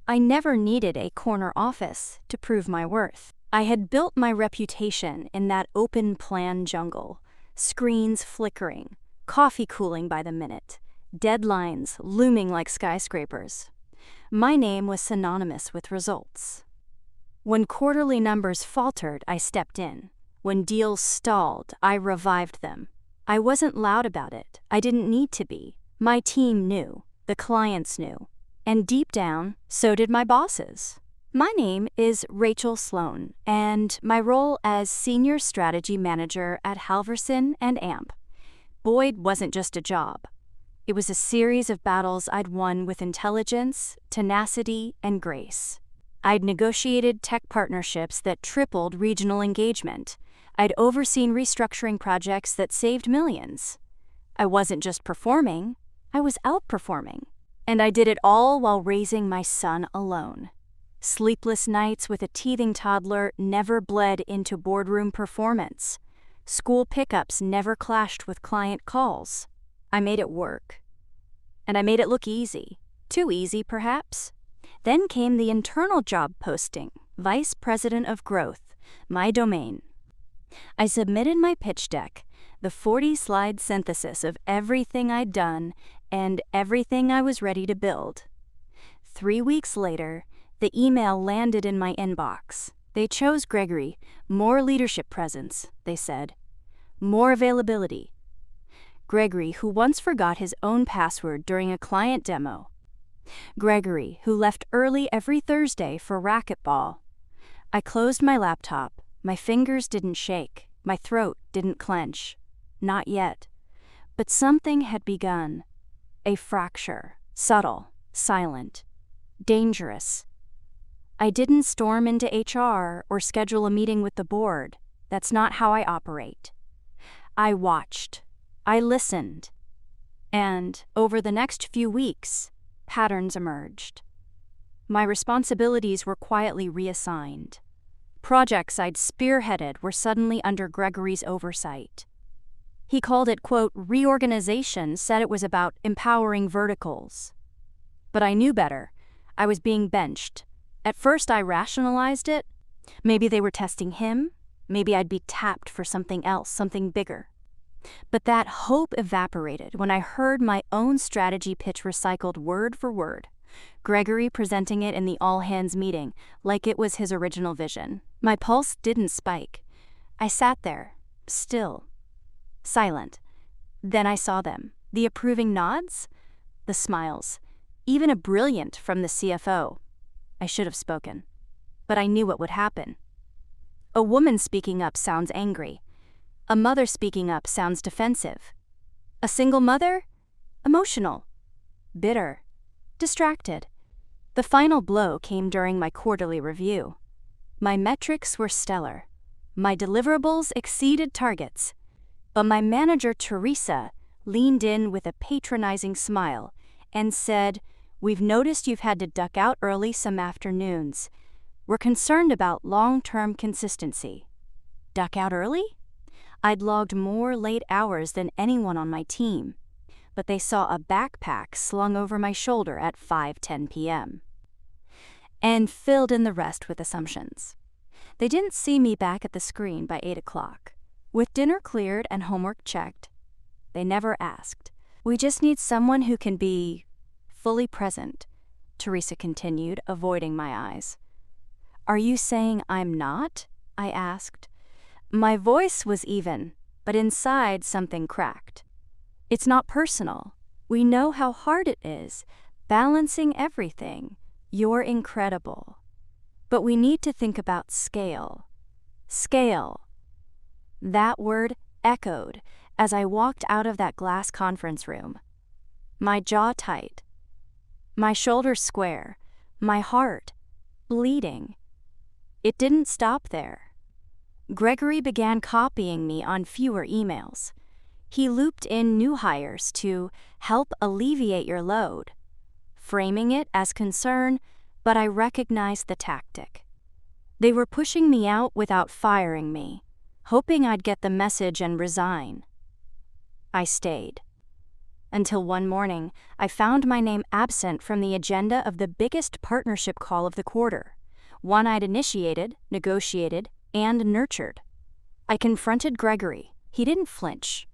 I never needed a corner office to prove my worth. I had built my reputation in that open plan jungle, screens flickering, coffee cooling by the minute, deadlines looming like skyscrapers. My name was synonymous with results. When quarterly numbers faltered, I stepped in. When deals stalled, I revived them. I wasn't loud about it. I didn't need to be. My team knew. The clients knew. And deep down, so did my bosses. My name is Rachel Sloan, and my role as Senior Strategy Manager at Halverson and AMP. Boyd wasn't just a job. It was a series of battles I'd won with intelligence, tenacity, and grace. I'd negotiated tech partnerships that tripled regional engagement. I'd overseen restructuring projects that saved millions. I wasn't just performing, I was outperforming. And I did it all while raising my son alone. Sleepless nights with a teething toddler never bled into boardroom performance. School pickups never clashed with client calls. I made it work. And I made it look easy. Too easy, perhaps. Then came the internal job posting, Vice President of Growth, my domain. I submitted my pitch deck, the 40-slide synthesis of everything I'd done and everything I was ready to build. 3 weeks later, the email landed in my inbox. They chose Gregory. More leadership presence, they said. More availability. Gregory, who once forgot his own password during a client demo. Gregory, who left early every Thursday for racquetball. I closed my laptop. My fingers didn't shake. My throat didn't clench. Not yet. But something had begun. A fracture. Subtle. Silent. Dangerous. I didn't storm into HR or schedule a meeting with the board. That's not how I operate. I watched. I listened. And over the next few weeks, patterns emerged. My responsibilities were quietly reassigned. Projects I'd spearheaded were suddenly under Gregory's oversight. He called it, quote, reorganization, said it was about empowering verticals. But I knew better. I was being benched. At first I rationalized it. Maybe they were testing him. Maybe I'd be tapped for something else, something bigger. But that hope evaporated when I heard my own strategy pitch recycled word for word. Gregory presenting it in the all-hands meeting, like it was his original vision. My pulse didn't spike. I sat there, still, silent. Then I saw them. The approving nods, the smiles, even a brilliant from the CFO. I should have spoken, but I knew what would happen. A woman speaking up sounds angry. A mother speaking up sounds defensive. A single mother? Emotional. Bitter. Distracted. The final blow came during my quarterly review. My metrics were stellar. My deliverables exceeded targets. But my manager, Teresa, leaned in with a patronizing smile and said, "We've noticed you've had to duck out early some afternoons. We're concerned about long-term consistency." Duck out early? I'd logged more late hours than anyone on my team, but they saw a backpack slung over my shoulder at 5:10 p.m. and filled in the rest with assumptions. They didn't see me back at the screen by 8 o'clock. With dinner cleared and homework checked, they never asked. "We just need someone who can be fully present," Teresa continued, avoiding my eyes. "Are you saying I'm not?" I asked. My voice was even, but inside something cracked. "It's not personal. We know how hard it is, balancing everything. You're incredible. But we need to think about scale. Scale." That word echoed as I walked out of that glass conference room. My jaw tight. My shoulders square. My heart bleeding. It didn't stop there. Gregory began copying me on fewer emails. He looped in new hires to help alleviate your load, framing it as concern, but I recognized the tactic. They were pushing me out without firing me, hoping I'd get the message and resign. I stayed. Until one morning, I found my name absent from the agenda of the biggest partnership call of the quarter, one I'd initiated, negotiated, and nurtured. I confronted Gregory. He didn't flinch.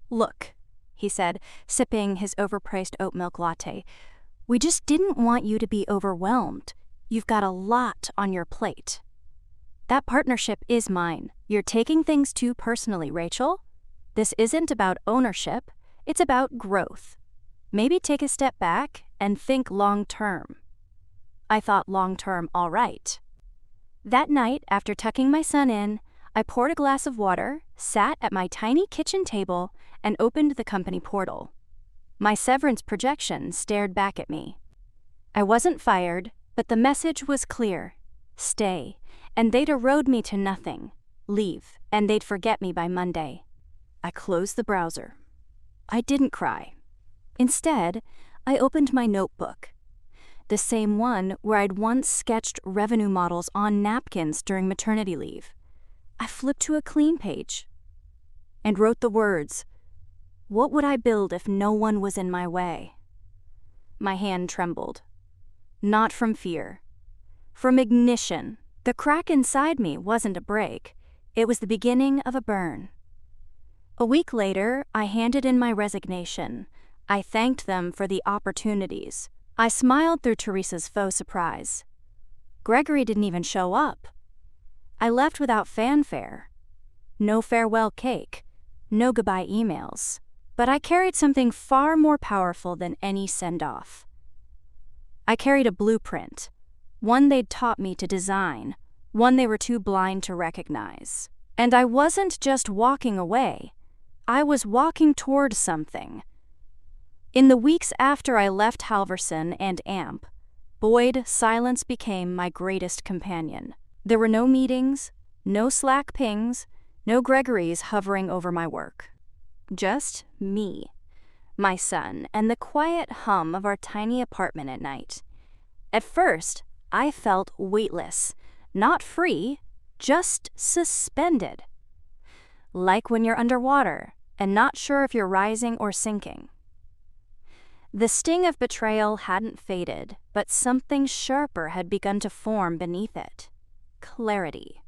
"Look," he said, sipping his overpriced oat milk latte, "we just didn't want you to be overwhelmed. You've got a lot on your plate." "That partnership is mine. You're taking things too personally, Rachel. This isn't about ownership. It's about growth. Maybe take a step back and think long-term." I thought long-term all right. That night, after tucking my son in, I poured a glass of water, sat at my tiny kitchen table, and opened the company portal. My severance projection stared back at me. I wasn't fired, but the message was clear. Stay, and they'd erode me to nothing. Leave, and they'd forget me by Monday. I closed the browser. I didn't cry. Instead, I opened my notebook, the same one where I'd once sketched revenue models on napkins during maternity leave. I flipped to a clean page and wrote the words, "What would I build if no one was in my way?" My hand trembled. Not from fear. From ignition. The crack inside me wasn't a break. It was the beginning of a burn. A week later, I handed in my resignation. I thanked them for the opportunities. I smiled through Teresa's faux surprise. Gregory didn't even show up. I left without fanfare. No farewell cake, no goodbye emails. But I carried something far more powerful than any send-off. I carried a blueprint, one they'd taught me to design, one they were too blind to recognize. And I wasn't just walking away. I was walking toward something. In the weeks after I left Halverson and AMP, Boyd, silence became my greatest companion. There were no meetings, no Slack pings, no Gregorys hovering over my work. Just me, my son, and the quiet hum of our tiny apartment at night. At first, I felt weightless, not free, just suspended. Like when you're underwater and not sure if you're rising or sinking. The sting of betrayal hadn't faded, but something sharper had begun to form beneath it. Clarity.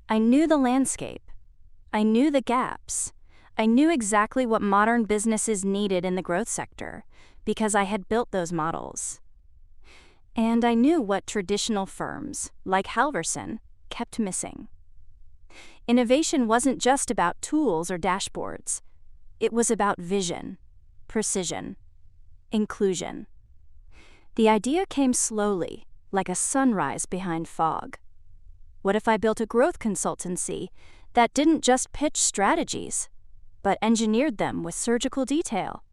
I knew the landscape. I knew the gaps. I knew exactly what modern businesses needed in the growth sector, because I had built those models. And I knew what traditional firms, like Halverson, kept missing. Innovation wasn't just about tools or dashboards. It was about vision, precision, inclusion. The idea came slowly, like a sunrise behind fog. What if I built a growth consultancy that didn't just pitch strategies, but engineered them with surgical detail?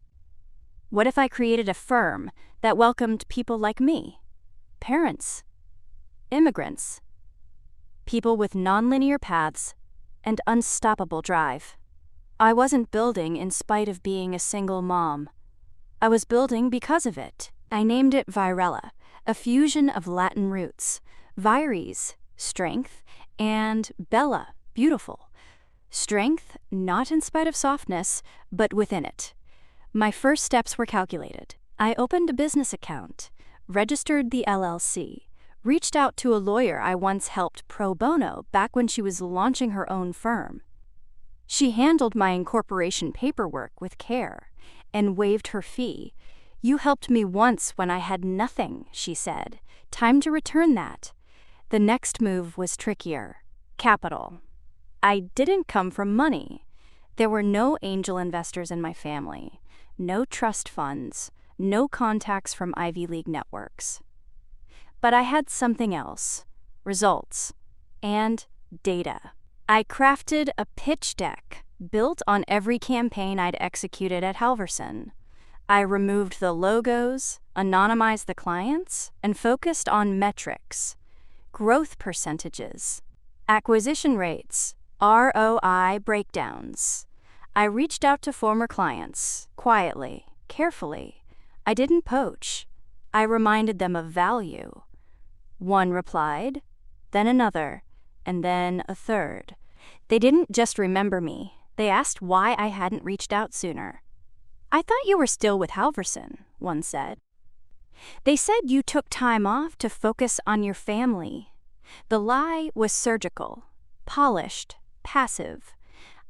What if I created a firm that welcomed people like me, parents, immigrants, people with nonlinear paths and unstoppable drive? I wasn't building in spite of being a single mom. I was building because of it. I named it Virella, a fusion of Latin roots, vires, strength, and bella, beautiful. Strength, not in spite of softness, but within it. My first steps were calculated. I opened a business account, registered the LLC, reached out to a lawyer I once helped pro bono back when she was launching her own firm. She handled my incorporation paperwork with care and waived her fee. "You helped me once when I had nothing," she said. "Time to return that." The next move was trickier. Capital. I didn't come from money. There were no angel investors in my family, no trust funds, no contacts from Ivy League networks. But I had something else: results and data. I crafted a pitch deck built on every campaign I'd executed at Halverson. I removed the logos, anonymized the clients, and focused on metrics, growth percentages, acquisition rates, ROI breakdowns. I reached out to former clients, quietly, carefully. I didn't poach. I reminded them of value. One replied, then another, and then a third. They didn't just remember me. They asked why I hadn't reached out sooner. "I thought you were still with Halverson," one said. "They said you took time off to focus on your family." The lie was surgical, polished, passive.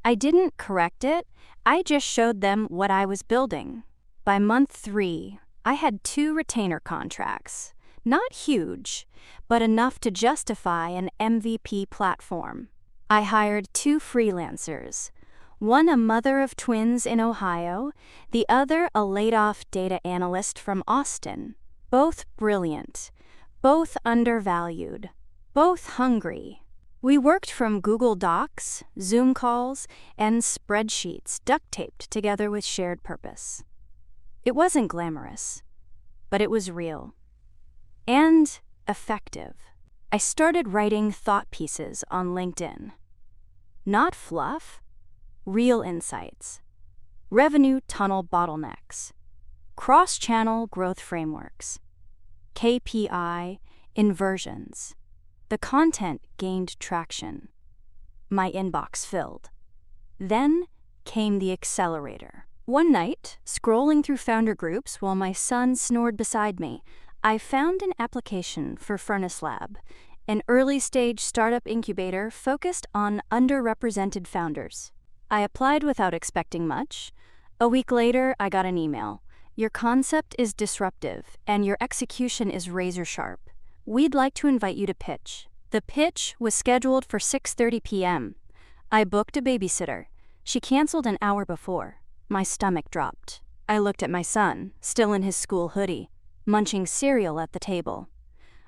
I didn't correct it, I just showed them what I was building. By month 3, I had 2 retainer contracts. Not huge, but enough to justify an MVP platform. I hired 2 freelancers, one a mother of twins in Ohio, the other a laid-off data analyst from Austin. Both brilliant, both undervalued, both hungry. We worked from Google Docs, Zoom calls, and spreadsheets duct-taped together with shared purpose. It wasn't glamorous, but it was real. And effective. I started writing thought pieces on LinkedIn. Not fluff, real insights. Revenue tunnel bottlenecks. Cross-channel growth frameworks. KPI inversions. The content gained traction. My inbox filled. Then came the accelerator. One night, scrolling through founder groups while my son snored beside me, I found an application for Furnace Lab, an early-stage startup incubator focused on underrepresented founders. I applied without expecting much. A week later, I got an email. "Your concept is disruptive, and your execution is razor-sharp. We'd like to invite you to pitch." The pitch was scheduled for 6:30 p.m. I booked a babysitter. She canceled an hour before. My stomach dropped. I looked at my son, still in his school hoodie, munching cereal at the table.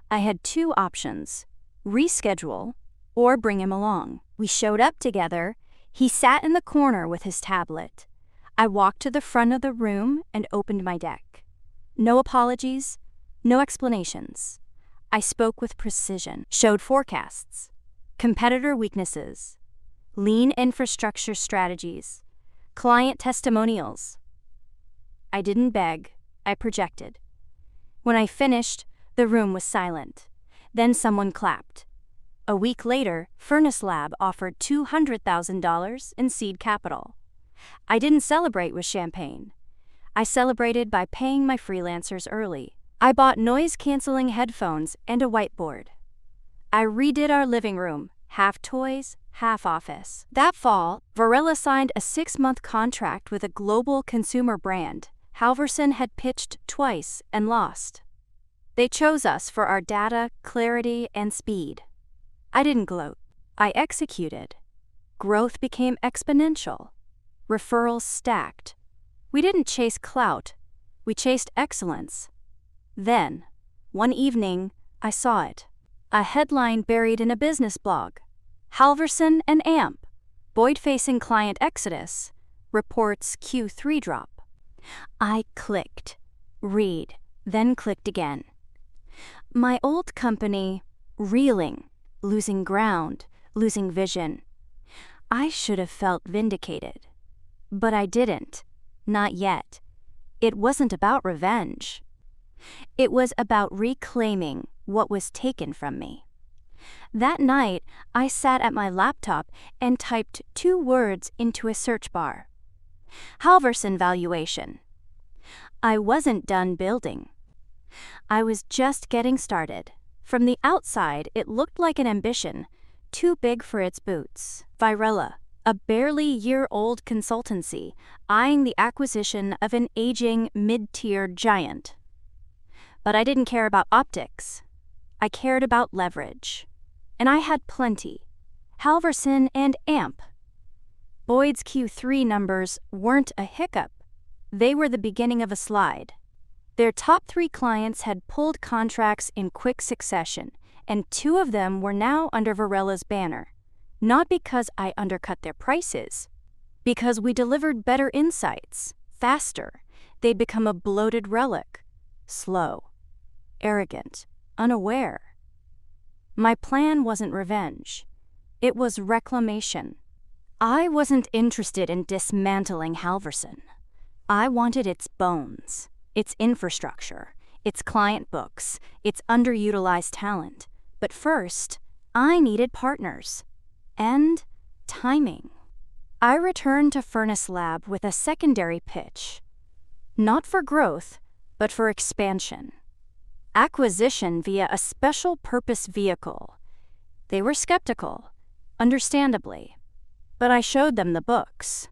I had 2 options: reschedule or bring him along. We showed up together. He sat in the corner with his tablet. I walked to the front of the room and opened my deck. No apologies, no explanations. I spoke with precision, showed forecasts, competitor weaknesses, lean infrastructure strategies, client testimonials. I didn't beg, I projected. When I finished, the room was silent. Then someone clapped. A week later, Furnace Lab offered $200,000 in seed capital. I didn't celebrate with champagne. I celebrated by paying my freelancers early. I bought noise-canceling headphones and a whiteboard. I redid our living room, half toys, half office. That fall, Varela signed a 6-month contract with a global consumer brand. Halverson had pitched twice and lost. They chose us for our data, clarity, and speed. I didn't gloat. I executed. Growth became exponential. Referrals stacked. We didn't chase clout. We chased excellence. Then, one evening, I saw it. A headline buried in a business blog. Halverson and AMP. Boyd facing client exodus. Reports Q3 drop. I clicked. Read. Then clicked again. My old company, reeling, losing ground, losing vision. I should have felt vindicated. But I didn't. Not yet. It wasn't about revenge. It was about reclaiming what was taken from me. That night, I sat at my laptop and typed 2 words into a search bar. Halverson valuation. I wasn't done building. I was just getting started. From the outside, it looked like an ambition, too big for its boots. Virela, a barely year-old consultancy, eyeing the acquisition of an aging mid-tier giant. But I didn't care about optics. I cared about leverage. And I had plenty. Halverson and AMP. Boyd's Q3 numbers weren't a hiccup. They were the beginning of a slide. Their top 3 clients had pulled contracts in quick succession, and 2 of them were now under Varela's banner. Not because I undercut their prices. Because we delivered better insights, faster. They'd become a bloated relic. Slow. Arrogant, unaware. My plan wasn't revenge. It was reclamation. I wasn't interested in dismantling Halverson. I wanted its bones, its infrastructure, its client books, its underutilized talent. But first, I needed partners. And timing. I returned to Furnace Lab with a secondary pitch. Not for growth, but for expansion. Acquisition via a special purpose vehicle. They were skeptical, understandably, but I showed them the books.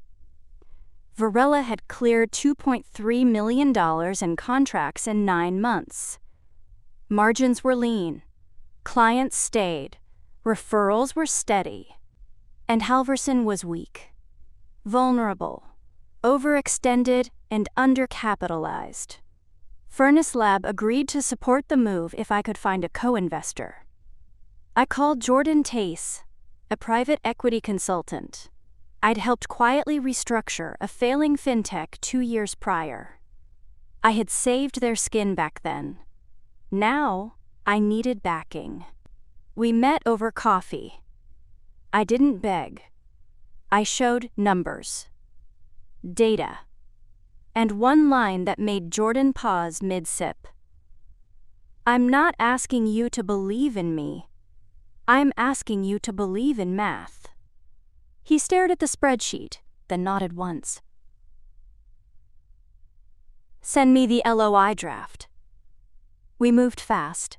Varela had cleared $2.3 million in contracts in 9 months. Margins were lean, clients stayed, referrals were steady, and Halverson was weak, vulnerable, overextended, and undercapitalized. Furnace Lab agreed to support the move if I could find a co-investor. I called Jordan Tace, a private equity consultant. I'd helped quietly restructure a failing fintech 2 years prior. I had saved their skin back then. Now, I needed backing. We met over coffee. I didn't beg. I showed numbers, data, and one line that made Jordan pause mid-sip. "I'm not asking you to believe in me. I'm asking you to believe in math." He stared at the spreadsheet, then nodded once. "Send me the LOI draft." We moved fast.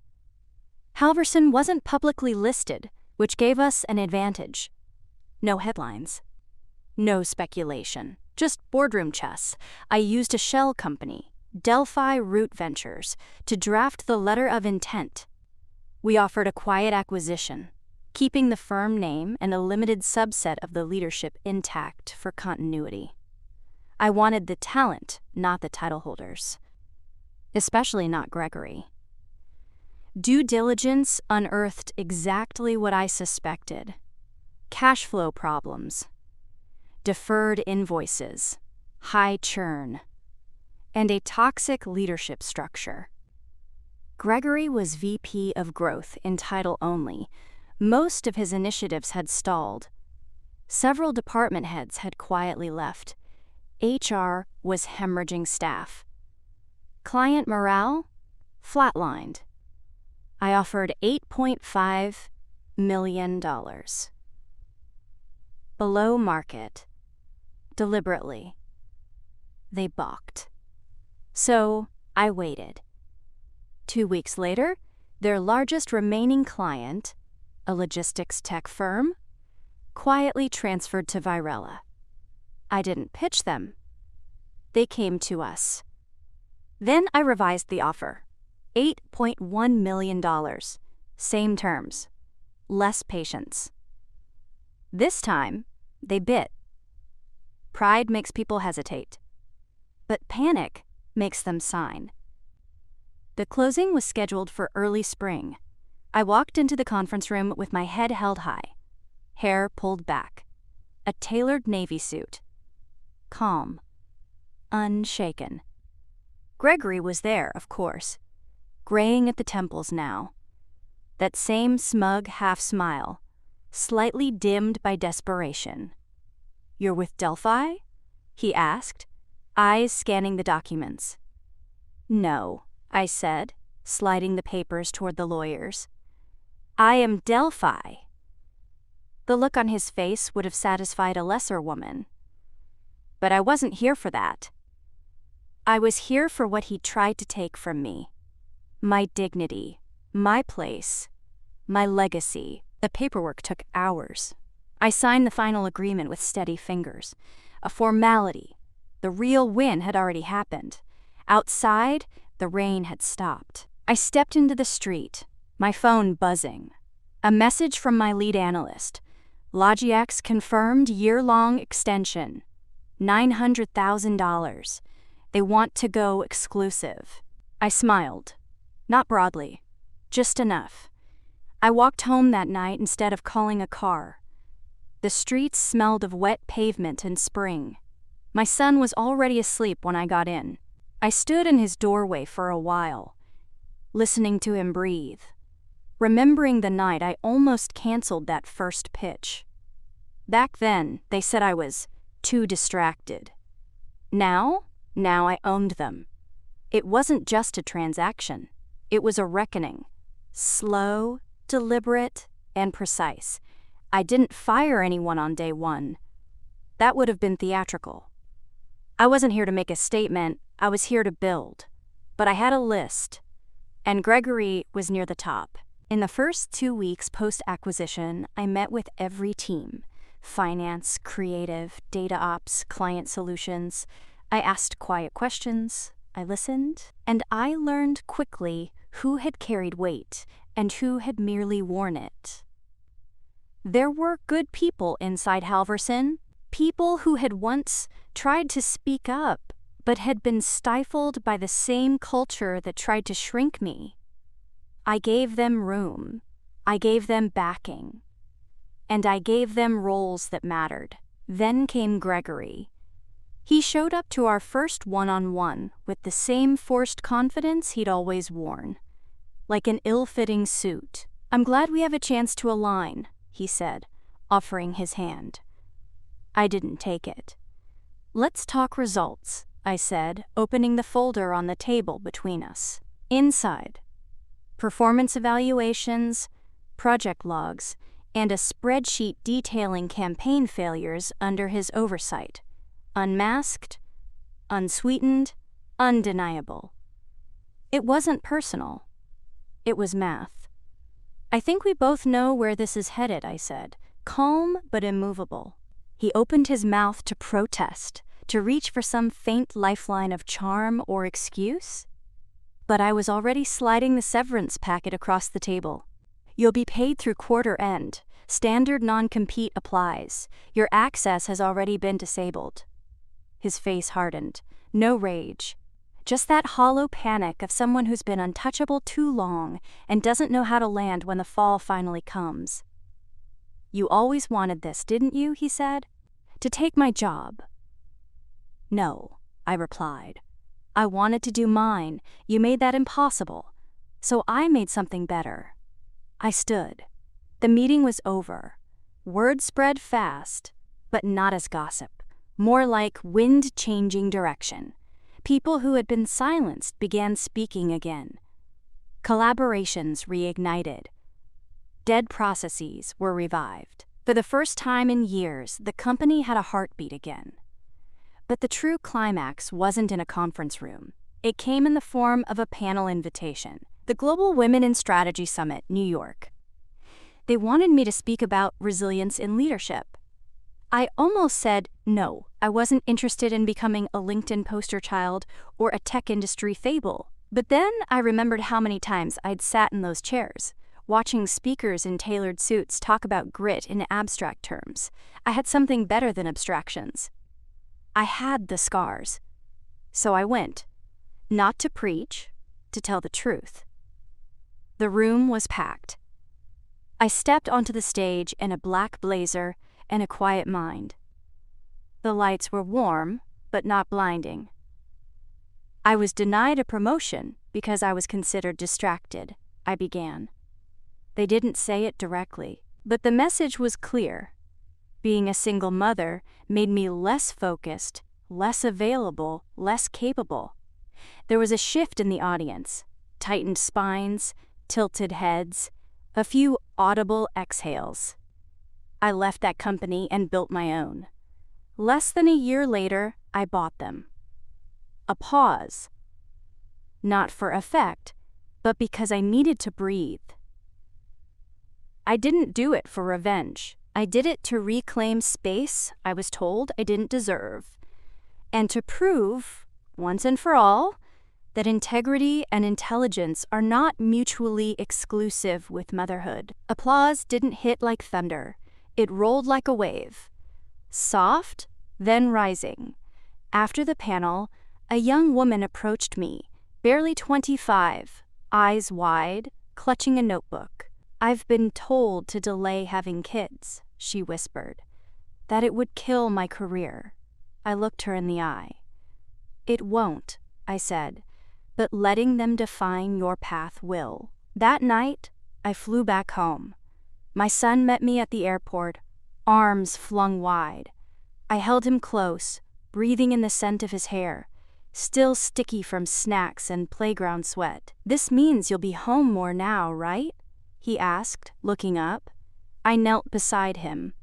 Halverson wasn't publicly listed, which gave us an advantage. No headlines. No speculation. Just boardroom chess. I used a shell company, Delphi Root Ventures, to draft the letter of intent. We offered a quiet acquisition, keeping the firm name and a limited subset of the leadership intact for continuity. I wanted the talent, not the title holders. Especially not Gregory. Due diligence unearthed exactly what I suspected. Cash flow problems, deferred invoices, high churn, and a toxic leadership structure. Gregory was VP of Growth in title only. Most of his initiatives had stalled. Several department heads had quietly left. HR was hemorrhaging staff. Client morale? Flatlined. I offered $8.5 million. Below market. Deliberately. They balked. So I waited. 2 weeks later, their largest remaining client, a logistics tech firm, quietly transferred to Varela. I didn't pitch them. They came to us. Then I revised the offer. $8.1 million. Same terms. Less patience. This time, they bit. Pride makes people hesitate. But panic makes them sign. The closing was scheduled for early spring. I walked into the conference room with my head held high, hair pulled back, a tailored navy suit. Calm. Unshaken. Gregory was there, of course, graying at the temples now. That same smug half-smile, slightly dimmed by desperation. "You're with Delphi?" he asked, eyes scanning the documents. "No," I said, sliding the papers toward the lawyers. "I am Delphi." The look on his face would have satisfied a lesser woman. But I wasn't here for that. I was here for what he tried to take from me. My dignity, my place, my legacy. The paperwork took hours. I signed the final agreement with steady fingers. A formality. The real win had already happened. Outside, the rain had stopped. I stepped into the street, my phone buzzing. A message from my lead analyst. Logiax confirmed year-long extension. $900,000. They want to go exclusive. I smiled. Not broadly. Just enough. I walked home that night instead of calling a car. The streets smelled of wet pavement and spring. My son was already asleep when I got in. I stood in his doorway for a while, listening to him breathe, remembering the night I almost canceled that first pitch. Back then, they said I was too distracted. Now I owned them. It wasn't just a transaction. It was a reckoning. Slow, deliberate, and precise. I didn't fire anyone on day one. That would have been theatrical. I wasn't here to make a statement. I was here to build. But I had a list, and Gregory was near the top. In the first 2 weeks post-acquisition, I met with every team: finance, creative, data ops, client solutions. I asked quiet questions, I listened, and I learned quickly who had carried weight and who had merely worn it. There were good people inside Halverson, people who had once tried to speak up but had been stifled by the same culture that tried to shrink me. I gave them room, I gave them backing, and I gave them roles that mattered. Then came Gregory. He showed up to our first one-on-one with the same forced confidence he'd always worn, like an ill-fitting suit. "I'm glad we have a chance to align," he said, offering his hand. I didn't take it. "Let's talk results," I said, opening the folder on the table between us. Inside, performance evaluations, project logs, and a spreadsheet detailing campaign failures under his oversight. Unmasked, unsweetened, undeniable. It wasn't personal. It was math. "I think we both know where this is headed," I said, calm but immovable. He opened his mouth to protest, to reach for some faint lifeline of charm or excuse. But I was already sliding the severance packet across the table. "You'll be paid through quarter end. Standard non-compete applies. Your access has already been disabled." His face hardened. No rage. Just that hollow panic of someone who's been untouchable too long and doesn't know how to land when the fall finally comes. "You always wanted this, didn't you?" he said. "To take my job." "No," I replied. "I wanted to do mine. You made that impossible. So I made something better." I stood. The meeting was over. Word spread fast, but not as gossip. More like wind changing direction. People who had been silenced began speaking again. Collaborations reignited. Dead processes were revived. For the first time in years, the company had a heartbeat again. But the true climax wasn't in a conference room. It came in the form of a panel invitation. The Global Women in Strategy Summit, New York. They wanted me to speak about resilience in leadership. I almost said no. I wasn't interested in becoming a LinkedIn poster child or a tech industry fable. But then I remembered how many times I'd sat in those chairs, watching speakers in tailored suits talk about grit in abstract terms. I had something better than abstractions. I had the scars. So I went. Not to preach, to tell the truth. The room was packed. I stepped onto the stage in a black blazer and a quiet mind. The lights were warm, but not blinding. I was denied a promotion because I was considered distracted, I began. They didn't say it directly, but the message was clear. Being a single mother made me less focused, less available, less capable. There was a shift in the audience, tightened spines, tilted heads, a few audible exhales. I left that company and built my own. Less than a year later, I bought them. A pause. Not for effect, but because I needed to breathe. I didn't do it for revenge. I did it to reclaim space I was told I didn't deserve, and to prove, once and for all, that integrity and intelligence are not mutually exclusive with motherhood. Applause didn't hit like thunder. It rolled like a wave. Soft, then rising. After the panel, a young woman approached me, barely 25, eyes wide, clutching a notebook. "I've been told to delay having kids," she whispered, "that it would kill my career." I looked her in the eye. "It won't," I said, "but letting them define your path will." That night, I flew back home. My son met me at the airport, arms flung wide. I held him close, breathing in the scent of his hair, still sticky from snacks and playground sweat. "This means you'll be home more now, right?" he asked, looking up. I knelt beside him.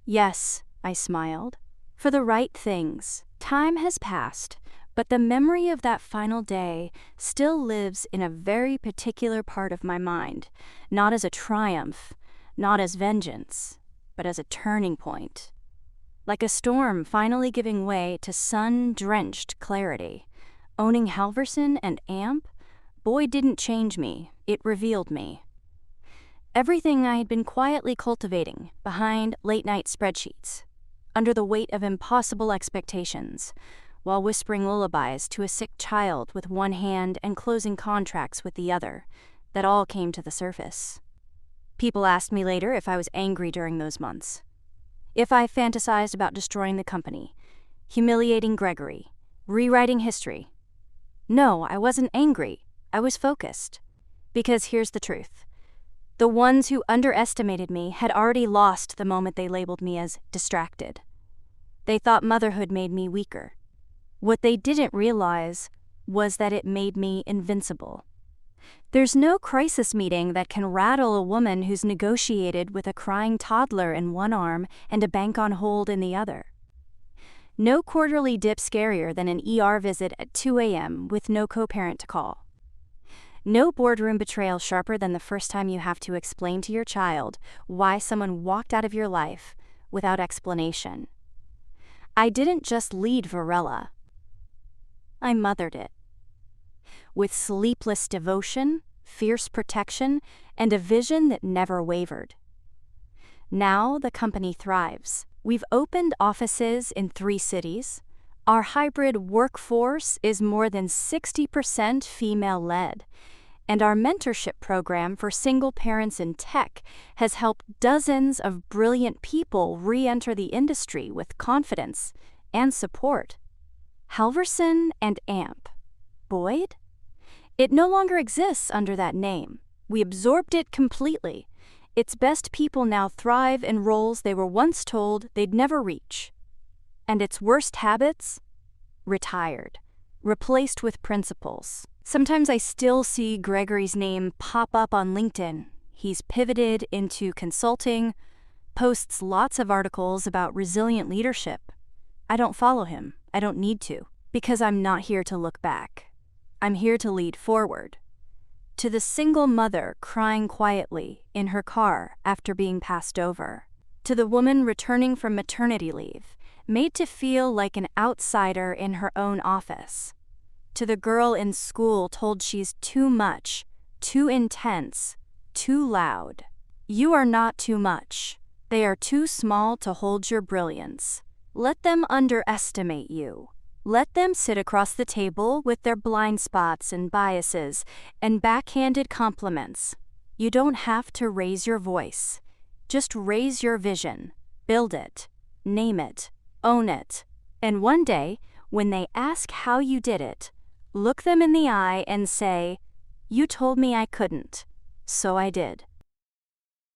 "Yes," I smiled, "for the right things." Time has passed, But the memory of that final day still lives in a very particular part of my mind, not as a triumph, not as vengeance, but as a turning point. Like a storm finally giving way to sun-drenched clarity. Owning Halverson and AMP, Boyd didn't change me, it revealed me. Everything I had been quietly cultivating behind late-night spreadsheets, under the weight of impossible expectations, while whispering lullabies to a sick child with one hand and closing contracts with the other, that all came to the surface. People asked me later if I was angry during those months. If I fantasized about destroying the company, humiliating Gregory, rewriting history. No, I wasn't angry. I was focused. Because here's the truth. The ones who underestimated me had already lost the moment they labeled me as distracted. They thought motherhood made me weaker. What they didn't realize was that it made me invincible. There's no crisis meeting that can rattle a woman who's negotiated with a crying toddler in one arm and a bank on hold in the other. No quarterly dip scarier than an ER visit at 2 a.m. with no co-parent to call. No boardroom betrayal sharper than the first time you have to explain to your child why someone walked out of your life without explanation. I didn't just lead Varela. I mothered it. With sleepless devotion, fierce protection, and a vision that never wavered. Now the company thrives. We've opened offices in 3 cities. Our hybrid workforce is more than 60% female-led. And our mentorship program for single parents in tech has helped dozens of brilliant people re-enter the industry with confidence and support. Halverson and AMP. Boyd? It no longer exists under that name. We absorbed it completely. Its best people now thrive in roles they were once told they'd never reach. And its worst habits? Retired. Replaced with principles. Sometimes I still see Gregory's name pop up on LinkedIn. He's pivoted into consulting, posts lots of articles about resilient leadership. I don't follow him. I don't need to, because I'm not here to look back. I'm here to lead forward. To the single mother crying quietly in her car after being passed over. To the woman returning from maternity leave, made to feel like an outsider in her own office. To the girl in school told she's too much, too intense, too loud. You are not too much. They are too small to hold your brilliance. Let them underestimate you. Let them sit across the table with their blind spots and biases and backhanded compliments. You don't have to raise your voice. Just raise your vision. Build it. Name it. Own it. And one day, when they ask how you did it, look them in the eye and say, "You told me I couldn't, so I did."